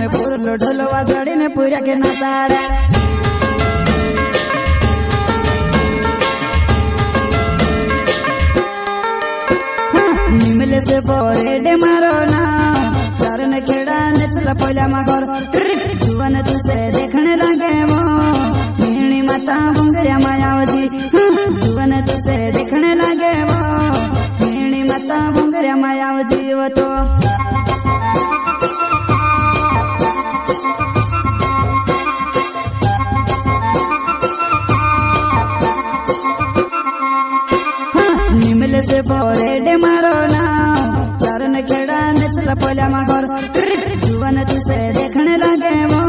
मन पुरलो ढोलवा जड़ी ने पूरा के नचाड़ा निमले से बोरे डे मारो ना चरण खेड़ा नचला पहला मगर जुवन तुसे देखने लगे वो मेहणी माता भंगरिया मायावती जुवन तुसे देखने लगे वो मेहणी माता भंगरिया मायावती वो तो निमले से बोरे डे मारो ना चरण खेड़ा नचला पहला मगर जुवन तुसे देखने लगे वो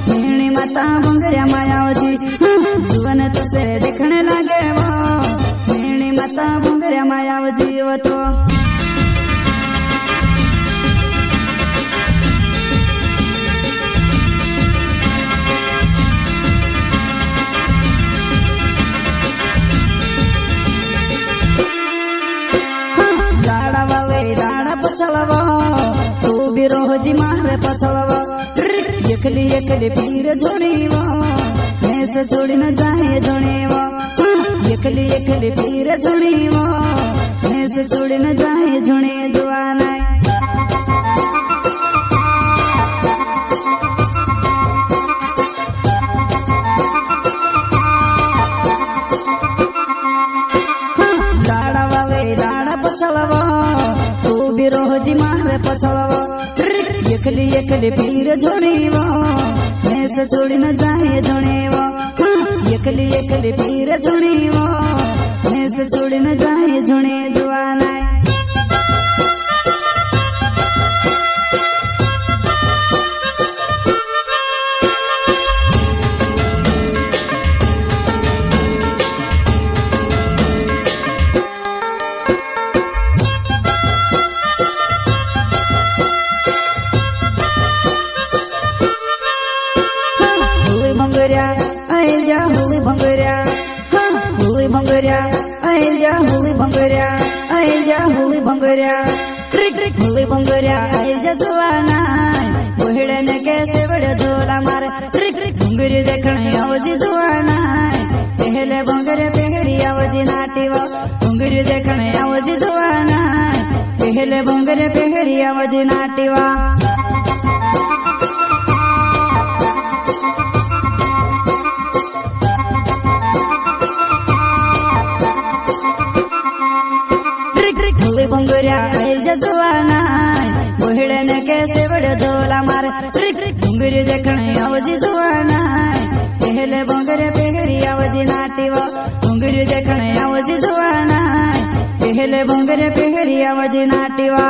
मेहणी माता भंगरिया मायावती जुवन तुसे देखने लगे वो मेहणी माता भंगरिया मायावती वो तो पछलवा तू भी रोजी मारे पछलवा एकली एकली पीर जोड़ीवा मैं से छोड़ी न जाए जोड़ेवा एकली एकली पीर जोड़ीवा मैं से छोड़ी न जाए जोड़े जुआना लाड़ा वाले लाड़ा पछलवा रोजी मारे पछलवा एकली एकली पीर जोड़ीवा मैं से छोड़ी न जाए जोड़ेवा एकली एकली पीर जोड़ीवा मैं से छोड़ी न जाए जोड़े जुआना भंगरिया आई जा होली भंगरिया होली भंगरिया आई जा होली भंगरिया आई जा होली भंगरिया होली भंगरिया आई जा जुआना बोहड़े ने कैसे बड़े झोला मारे भंगरी देखने आवजी जुआना पहले भंगरे पहरी आवजी नाटीवा भंगरी देखने आवजी जुआना पहले भंगरे पहरी आवजी नाटीवा होली भंगरिया आई जा जुआना बोहड़े ने कैसे बड़े झोला मारे भंगरी देखने आवजी जुआना पहले भंगरे पहरी आवजी नाटीवा भंगरी देखने आवजी जुआना पहले भंगरे पहरी आवजी नाटीवा।